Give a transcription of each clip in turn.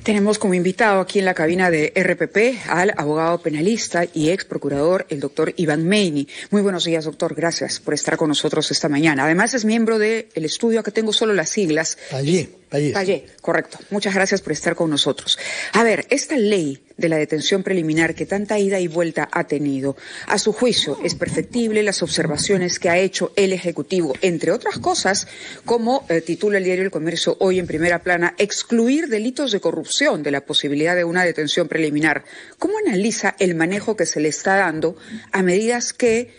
Tenemos como invitado aquí en la cabina de RPP al abogado penalista y ex procurador, el doctor Iván Meini. Muy buenos días, doctor. Gracias por estar con nosotros esta mañana. Además, es miembro del estudio, que tengo solo las siglas. Pallé, correcto. Muchas gracias por estar con nosotros. A ver, esta ley de la detención preliminar que tanta ida y vuelta ha tenido, a su juicio, ¿es perfectible? Las observaciones que ha hecho el Ejecutivo, entre otras cosas, como titula el diario El Comercio hoy en primera plana, excluir delitos de corrupción de la posibilidad de una detención preliminar. ¿Cómo analiza el manejo que se le está dando a medidas que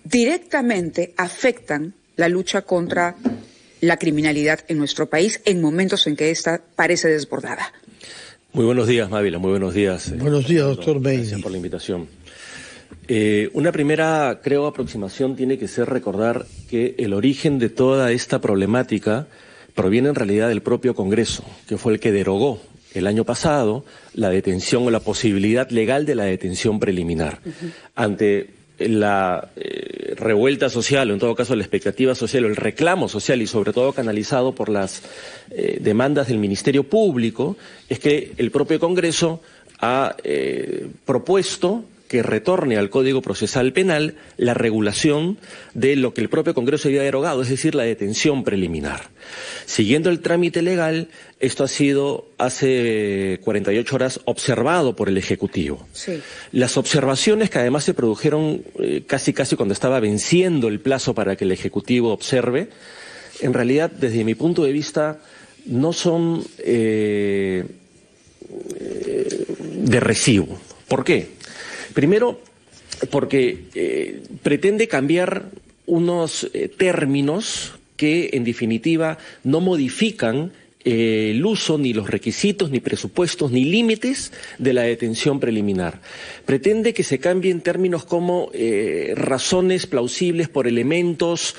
directamente afectan la lucha contra la criminalidad en nuestro país en momentos en que esta parece desbordada? Muy buenos días, Mávila, muy buenos días. Buenos días, doctor Meini. Gracias por la invitación. Una primera, creo, aproximación tiene que ser recordar que el origen de toda esta problemática proviene en realidad del propio Congreso, que fue el que derogó el año pasado la detención o la posibilidad legal de la detención preliminar. Ante la revuelta social, o en todo caso la expectativa social, o el reclamo social, y sobre todo canalizado por las demandas del Ministerio Público, es que el propio Congreso ha propuesto que retorne al Código Procesal Penal la regulación de lo que el propio Congreso había derogado, es decir, la detención preliminar. Siguiendo el trámite legal, esto ha sido hace 48 horas observado por el Ejecutivo. Sí. Las observaciones, que además se produjeron casi cuando estaba venciendo el plazo para que el Ejecutivo observe, en realidad, desde mi punto de vista, no son de recibo. ¿Por qué? Primero, porque pretende cambiar unos términos que, en definitiva, no modifican el uso, ni los requisitos, ni presupuestos, ni límites de la detención preliminar. Pretende que se cambien términos como razones plausibles por elementos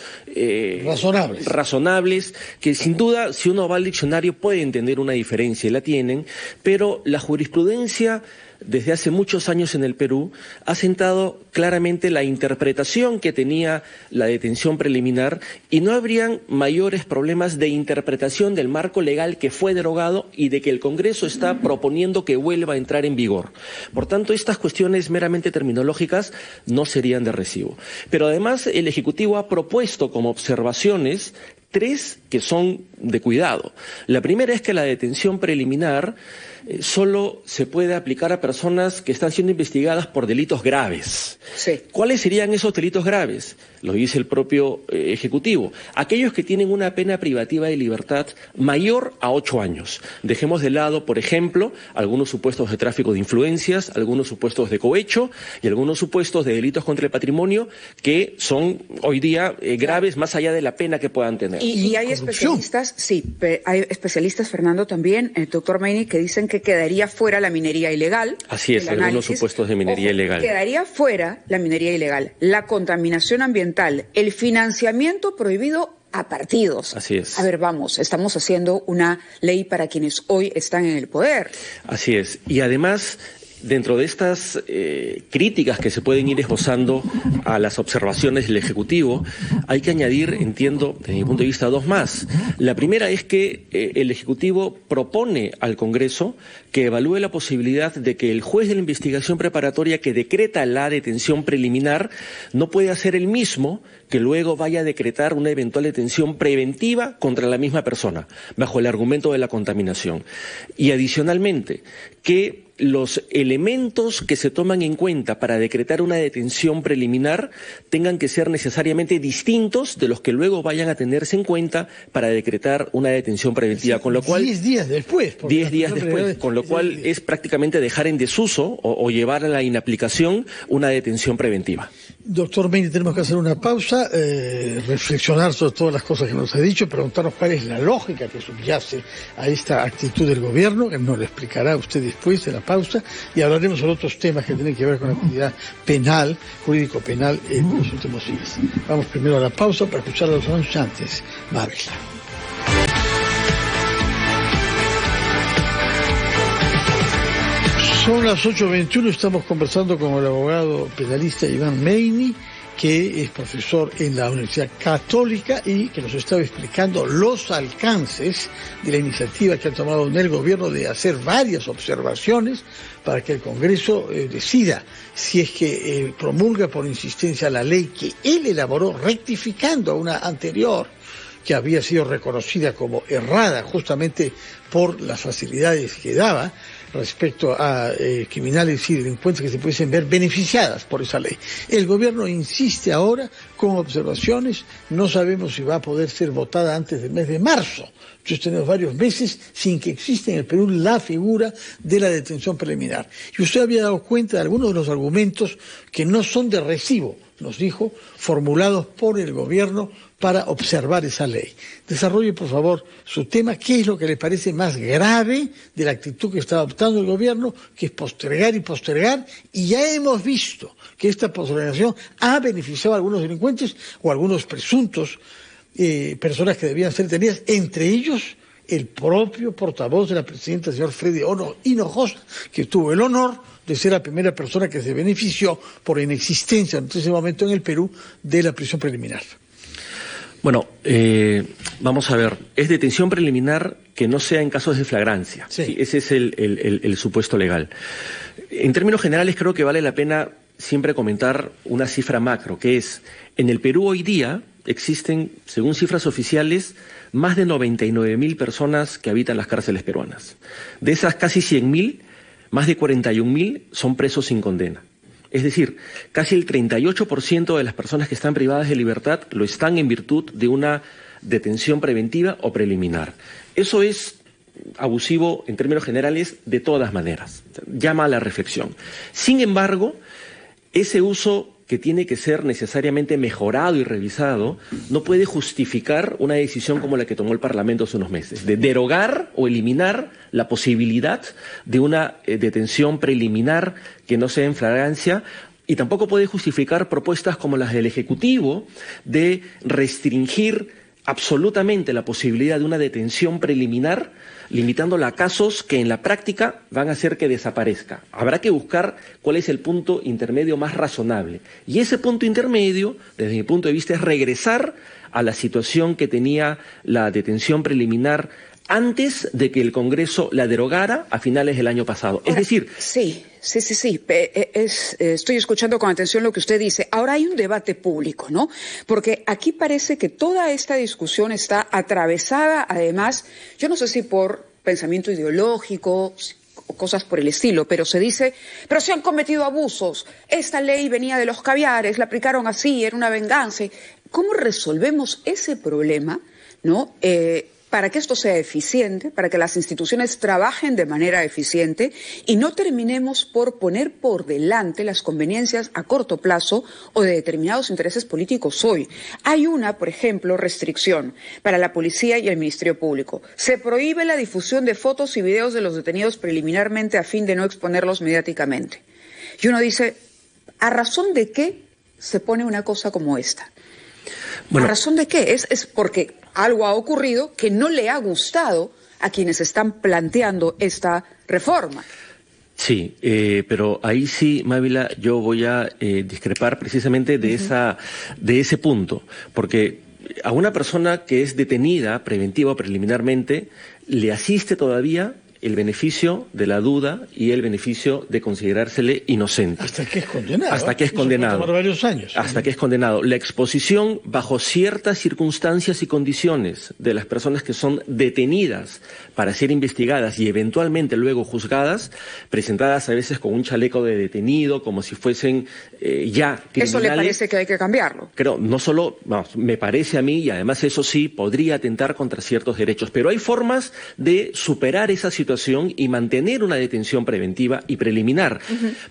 razonables, que sin duda, si uno va al diccionario, puede entender una diferencia, y la tienen, pero la jurisprudencia desde hace muchos años en el Perú ha sentado claramente la interpretación que tenía la detención preliminar, y no habrían mayores problemas de interpretación del marco legal que fue derogado y de que el Congreso está proponiendo que vuelva a entrar en vigor. Por tanto, estas cuestiones meramente terminológicas no serían de recibo. Pero además el Ejecutivo ha propuesto como observaciones 3 que son de cuidado. La primera es que la detención preliminar solo se puede aplicar a personas que están siendo investigadas por delitos graves. Sí. ¿Cuáles serían esos delitos graves? Lo dice el propio Ejecutivo. Aquellos que tienen una pena privativa de libertad mayor a 8 años. Dejemos de lado, por ejemplo, algunos supuestos de tráfico de influencias, algunos supuestos de cohecho y algunos supuestos de delitos contra el patrimonio que son hoy día graves más allá de la pena que puedan tener. Y hay especialistas, hay especialistas, Fernando, también, el doctor Meini, que dicen que quedaría fuera la minería ilegal. Así es, algunos supuestos de minería ilegal. Quedaría fuera la minería ilegal, la contaminación ambiental, el financiamiento prohibido a partidos. Así es. A ver, vamos, estamos haciendo una ley para quienes hoy están en el poder. Así es. Y además, dentro de estas críticas que se pueden ir esbozando a las observaciones del Ejecutivo, hay que añadir, entiendo, desde mi punto de vista, 2 más. La primera es que el Ejecutivo propone al Congreso que evalúe la posibilidad de que el juez de la investigación preparatoria que decreta la detención preliminar no puede hacer el mismo que luego vaya a decretar una eventual detención preventiva contra la misma persona, bajo el argumento de la contaminación. Y adicionalmente, que los elementos que se toman en cuenta para decretar una detención preliminar tengan que ser necesariamente distintos de los que luego vayan a tenerse en cuenta para decretar una detención preventiva, con lo cual 10 días después. 10 días después, con lo cual es prácticamente dejar en desuso o llevar a la inaplicación una detención preventiva. Doctor Meini, tenemos que hacer una pausa, reflexionar sobre todas las cosas que nos ha dicho, preguntarnos cuál es la lógica que subyace a esta actitud del gobierno, que nos lo explicará usted después de la pausa, y hablaremos sobre otros temas que tienen que ver con la actividad penal, jurídico-penal en los últimos días. Vamos primero a la pausa para escuchar a los anunciantes. Mávila. Son las 8:21, estamos conversando con el abogado penalista Iván Meini que es profesor en la Universidad Católica y que nos estaba explicando los alcances de la iniciativa que ha tomado el gobierno de hacer varias observaciones para que el Congreso decida si es que promulga por insistencia la ley que él elaboró rectificando a una anterior que había sido reconocida como errada justamente por las facilidades que daba respecto a criminales y delincuentes que se pudiesen ver beneficiadas por esa ley. El gobierno insiste ahora con observaciones, no sabemos si va a poder ser votada antes del mes de marzo. Entonces tenemos varios meses sin que exista en el Perú la figura de la detención preliminar. Y usted había dado cuenta de algunos de los argumentos que no son de recibo, nos dijo, formulados por el gobierno para observar esa ley. Desarrolle, por favor, su tema. ¿Qué es lo que le parece más grave de la actitud que está adoptando el gobierno, que es postergar y postergar? Y ya hemos visto que esta postergación ha beneficiado a algunos delincuentes o a algunos presuntos personas que debían ser detenidas, entre ellos el propio portavoz de la presidenta, el señor Freddy Hinojosa, que tuvo el honor de ser la primera persona que se benefició por inexistencia en ese momento en el Perú de la prisión preliminar. Bueno, vamos a ver, es detención preliminar que no sea en casos de flagrancia. Sí. Sí, ese es el supuesto legal. En términos generales creo que vale la pena siempre comentar una cifra macro, que es, en el Perú hoy día existen, según cifras oficiales, más de 99.000 personas que habitan las cárceles peruanas. De esas casi 100.000, más de 41.000 son presos sin condena. Es decir, casi el 38% de las personas que están privadas de libertad lo están en virtud de una detención preventiva o preliminar. Eso es abusivo en términos generales de todas maneras. Llama a la reflexión. Sin embargo, ese uso que tiene que ser necesariamente mejorado y revisado, no puede justificar una decisión como la que tomó el Parlamento hace unos meses, de derogar o eliminar la posibilidad de una detención preliminar que no sea en flagrancia, y tampoco puede justificar propuestas como las del Ejecutivo de restringir absolutamente la posibilidad de una detención preliminar, limitándola a casos que en la práctica van a hacer que desaparezca. Habrá que buscar cuál es el punto intermedio más razonable. Y ese punto intermedio, desde mi punto de vista, es regresar a la situación que tenía la detención preliminar antes de que el Congreso la derogara a finales del año pasado. Es decir... Sí. Estoy escuchando con atención lo que usted dice. Ahora hay un debate público, ¿no? Porque aquí parece que toda esta discusión está atravesada, además, yo no sé si por pensamiento ideológico o cosas por el estilo, pero se dice, pero se han cometido abusos. Esta ley venía de los caviares, la aplicaron así, era una venganza. ¿Cómo resolvemos ese problema, no? Para que esto sea eficiente, para que las instituciones trabajen de manera eficiente y no terminemos por poner por delante las conveniencias a corto plazo o de determinados intereses políticos hoy. Hay una, por ejemplo, restricción para la policía y el Ministerio Público. Se prohíbe la difusión de fotos y videos de los detenidos preliminarmente a fin de no exponerlos mediáticamente. Y uno dice, ¿a razón de qué se pone una cosa como esta? Bueno, ¿a razón de qué? Es porque algo ha ocurrido que no le ha gustado a quienes están planteando esta reforma. Sí, pero ahí sí, Mávila, yo voy a discrepar precisamente de ese punto, porque a una persona que es detenida preventiva o preliminarmente le asiste todavía el beneficio de la duda y el beneficio de considerársele inocente. Hasta que es condenado. Hasta que es condenado. Eso puede tomar varios años. Hasta que es condenado. La exposición bajo ciertas circunstancias y condiciones de las personas que son detenidas para ser investigadas y eventualmente luego juzgadas, presentadas a veces con un chaleco de detenido, como si fuesen ya criminales. ¿Eso le parece que hay que cambiarlo? Creo, no solo, me parece a mí, y además eso sí, podría atentar contra ciertos derechos, pero hay formas de superar esa situación y mantener una detención preventiva y preliminar.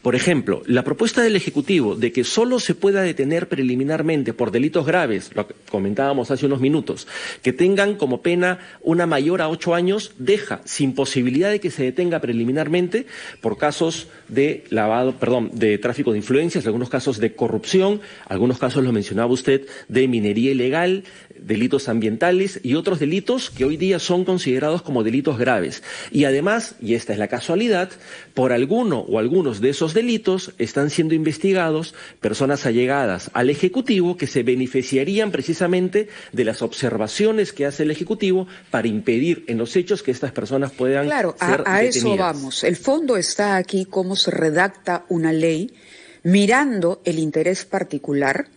Por ejemplo, la propuesta del Ejecutivo de que solo se pueda detener preliminarmente por delitos graves, lo que comentábamos hace unos minutos, que tengan como pena una mayor a 8 años, deja sin posibilidad de que se detenga preliminarmente por casos de de tráfico de influencias, algunos casos de corrupción, algunos casos, lo mencionaba usted, de minería ilegal, delitos ambientales y otros delitos que hoy día son considerados como delitos graves. Y además, y esta es la casualidad, por alguno o algunos de esos delitos están siendo investigados personas allegadas al Ejecutivo que se beneficiarían precisamente de las observaciones que hace el Ejecutivo para impedir en los hechos que estas personas puedan ser detenidas. A eso vamos. El fondo está aquí, cómo se redacta una ley mirando el interés particular,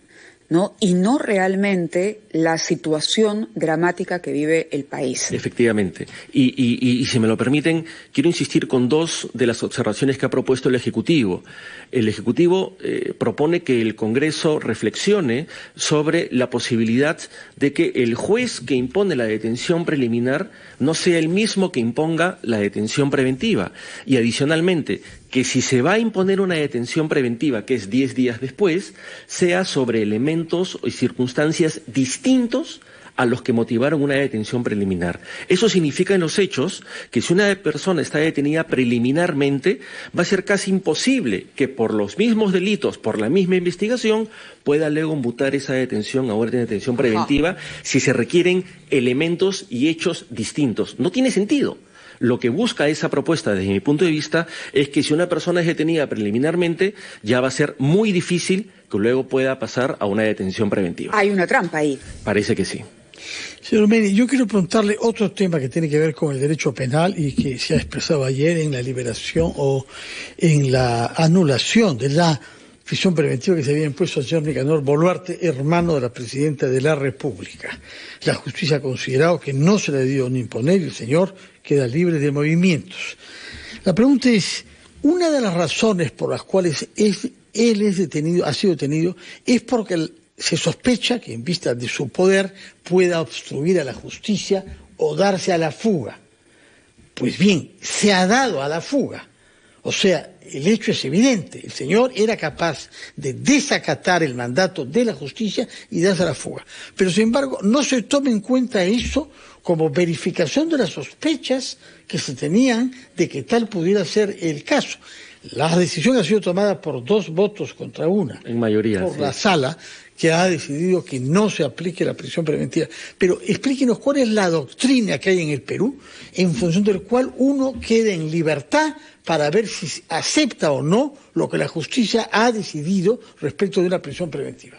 ¿no? Y no realmente la situación dramática que vive el país. Efectivamente. Y si me lo permiten, quiero insistir con dos de las observaciones que ha propuesto el Ejecutivo. El Ejecutivo propone que el Congreso reflexione sobre la posibilidad de que el juez que impone la detención preliminar no sea el mismo que imponga la detención preventiva. Y adicionalmente, que si se va a imponer una detención preventiva, que es 10 días después, sea sobre elementos y circunstancias distintos a los que motivaron una detención preliminar. Eso significa en los hechos que si una persona está detenida preliminarmente, va a ser casi imposible que por los mismos delitos, por la misma investigación, pueda luego imputar esa detención a orden de detención preventiva si se requieren elementos y hechos distintos. No tiene sentido. Lo que busca esa propuesta, desde mi punto de vista, es que si una persona es detenida preliminarmente, ya va a ser muy difícil que luego pueda pasar a una detención preventiva. Hay una trampa ahí. Parece que sí. Señor Meini, yo quiero preguntarle otro tema que tiene que ver con el derecho penal y que se ha expresado ayer en la liberación o en la anulación de la prisión preventiva que se había impuesto al señor Nicanor Boluarte, hermano de la presidenta de la República. La justicia ha considerado que no se le debió ni imponer y el señor queda libre de movimientos. La pregunta es, una de las razones por las cuales él es detenido, ha sido detenido, es porque se sospecha que en vista de su poder pueda obstruir a la justicia o darse a la fuga. Pues bien, se ha dado a la fuga. O sea, el hecho es evidente. El señor era capaz de desacatar el mandato de la justicia y darse a la fuga. Pero, sin embargo, no se toma en cuenta eso como verificación de las sospechas que se tenían de que tal pudiera ser el caso. La decisión ha sido tomada por 2 votos contra 1. En mayoría. Por sí. la sala, que ha decidido que no se aplique la prisión preventiva. Pero explíquenos cuál es la doctrina que hay en el Perú, en función del cual uno queda en libertad para ver si acepta o no lo que la justicia ha decidido respecto de una prisión preventiva.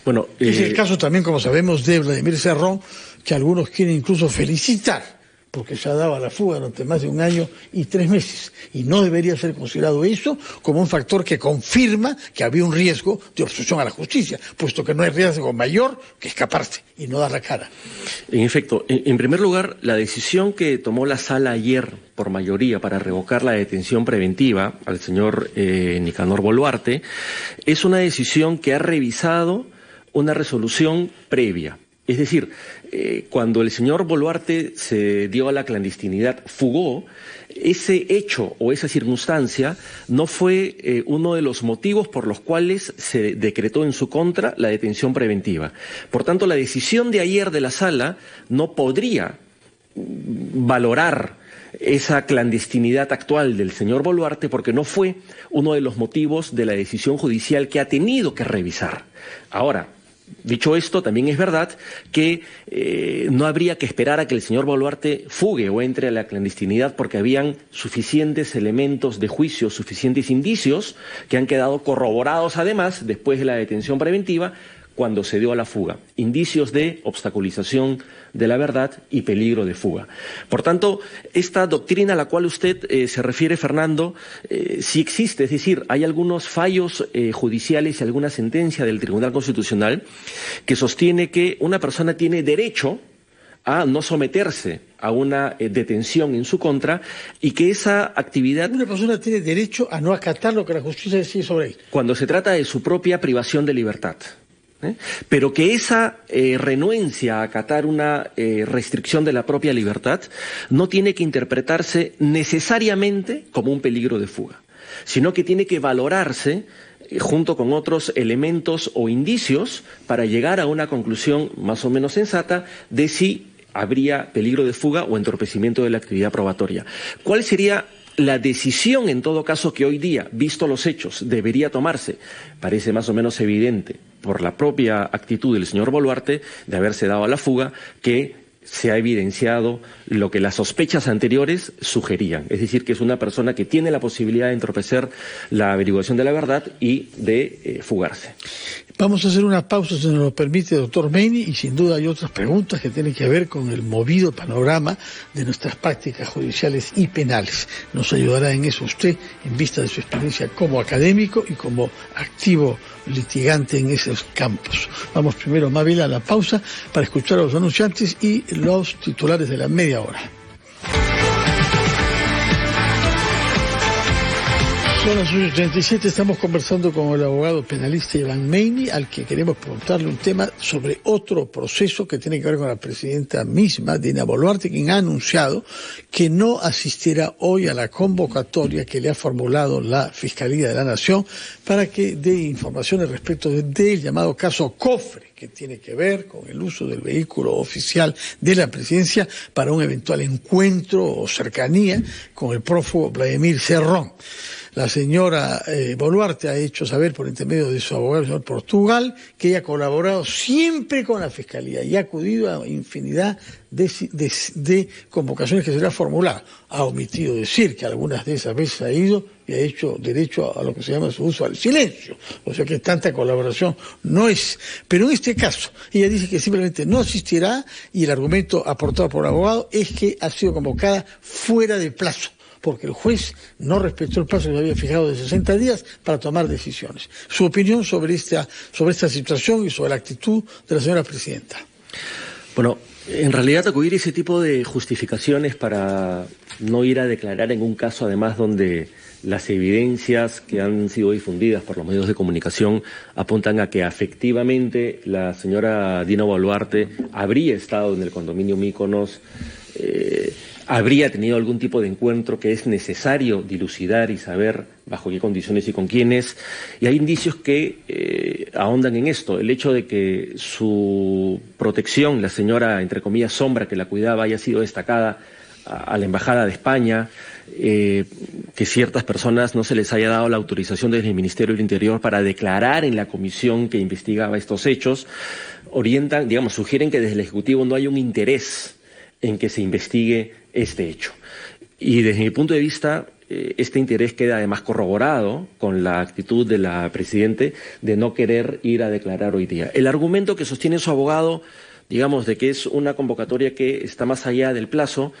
Bueno, es el caso también, como sabemos, de Vladimir Cerrón, que algunos quieren incluso felicitar, porque se ha dado a la fuga durante más de 1 año y 3 meses. Y no debería ser considerado eso como un factor que confirma que había un riesgo de obstrucción a la justicia, puesto que no hay riesgo mayor que escaparse y no dar la cara. En efecto, en primer lugar, la decisión que tomó la sala ayer por mayoría para revocar la detención preventiva al señor Nicanor Boluarte es una decisión que ha revisado una resolución previa. Es decir, cuando el señor Boluarte se dio a la clandestinidad, fugó, ese hecho o esa circunstancia no fue uno de los motivos por los cuales se decretó en su contra la detención preventiva. Por tanto, la decisión de ayer de la sala no podría valorar esa clandestinidad actual del señor Boluarte porque no fue uno de los motivos de la decisión judicial que ha tenido que revisar. Ahora, dicho esto, también es verdad que no habría que esperar a que el señor Boluarte fugue o entre a la clandestinidad porque habían suficientes elementos de juicio, suficientes indicios que han quedado corroborados además después de la detención preventiva cuando se dio a la fuga. Indicios de obstaculización de la verdad y peligro de fuga. Por tanto, esta doctrina a la cual usted se refiere, Fernando, sí existe, es decir, hay algunos fallos judiciales y alguna sentencia del Tribunal Constitucional que sostiene que una persona tiene derecho a no someterse a una detención en su contra y que esa actividad... Una persona tiene derecho a no acatar lo que la justicia decide sobre él. Cuando se trata de su propia privación de libertad. Pero que esa renuencia a acatar una restricción de la propia libertad no tiene que interpretarse necesariamente como un peligro de fuga, sino que tiene que valorarse junto con otros elementos o indicios para llegar a una conclusión más o menos sensata de si habría peligro de fuga o entorpecimiento de la actividad probatoria. ¿Cuál sería la decisión, en todo caso, que hoy día, visto los hechos, debería tomarse? Parece más o menos evidente, por la propia actitud del señor Boluarte, de haberse dado a la fuga, que se ha evidenciado lo que las sospechas anteriores sugerían, es decir, que es una persona que tiene la posibilidad de entorpecer la averiguación de la verdad y de fugarse. Vamos a hacer una pausa, si nos lo permite, doctor Meini, y sin duda hay otras preguntas que tienen que ver con el movido panorama de nuestras prácticas judiciales y penales. Nos ayudará en eso usted, en vista de su experiencia como académico y como activo litigante en esos campos. Vamos primero, Mabel, a la pausa para escuchar a los anunciantes y los titulares de la media hora. Son las 8:37, estamos conversando con el abogado penalista Iván Meini, al que queremos preguntarle un tema sobre otro proceso que tiene que ver con la presidenta misma, Dina Boluarte, quien ha anunciado que no asistirá hoy a la convocatoria que le ha formulado la Fiscalía de la Nación para que dé informaciones respecto del llamado caso Cofre, que tiene que ver con el uso del vehículo oficial de la presidencia para un eventual encuentro o cercanía con el prófugo Vladimir Cerrón. La señora Boluarte ha hecho saber por intermedio de su abogado, el señor Portugal, que ella ha colaborado siempre con la Fiscalía y ha acudido a infinidad de convocaciones que se le ha formulado. Ha omitido decir que algunas de esas veces ha ido y ha hecho derecho a lo que se llama su uso al silencio. O sea que tanta colaboración no es. Pero en este caso, ella dice que simplemente no asistirá y el argumento aportado por el abogado es que ha sido convocada fuera de plazo, porque el juez no respetó el plazo que se había fijado de 60 días para tomar decisiones. Su opinión sobre esta situación y sobre la actitud de la señora presidenta. Bueno, en realidad acudir a ese tipo de justificaciones para no ir a declarar en un caso, además, donde las evidencias que han sido difundidas por los medios de comunicación apuntan a que efectivamente la señora Dina Boluarte habría estado en el condominio Mykonos, habría tenido algún tipo de encuentro que es necesario dilucidar y saber bajo qué condiciones y con quiénes. Y hay indicios que ahondan en esto. El hecho de que su protección, la señora, entre comillas, Sombra, que la cuidaba, haya sido destacada a la Embajada de España, que ciertas personas no se les haya dado la autorización desde el Ministerio del Interior para declarar en la comisión que investigaba estos hechos, orientan, digamos, sugieren que desde el Ejecutivo no hay un interés en que se investigue este hecho. Y desde mi punto de vista, este interés queda además corroborado con la actitud de la Presidente de no querer ir a declarar hoy día. El argumento que sostiene su abogado, digamos, de que es una convocatoria que está más allá del plazo,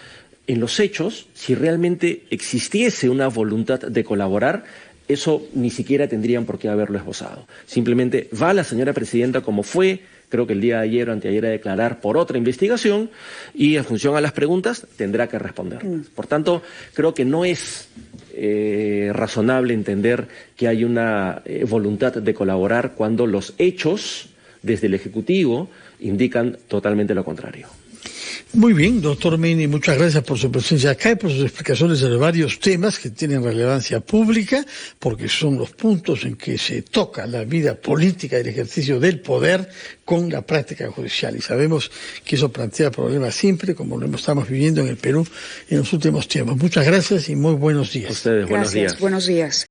en los hechos, si realmente existiese una voluntad de colaborar, eso ni siquiera tendrían por qué haberlo esbozado. Simplemente va la señora Presidenta como fue, creo que el día de ayer o anteayer, a declarar por otra investigación y en función a las preguntas tendrá que responder. Por tanto, creo que no es razonable entender que hay una voluntad de colaborar cuando los hechos desde el Ejecutivo indican totalmente lo contrario. Muy bien, doctor Meini, muchas gracias por su presencia acá y por sus explicaciones de varios temas que tienen relevancia pública, porque son los puntos en que se toca la vida política y el ejercicio del poder con la práctica judicial. Y sabemos que eso plantea problemas siempre, como lo estamos viviendo en el Perú en los últimos tiempos. Muchas gracias y muy buenos días. A ustedes, buenos días. Buenos días.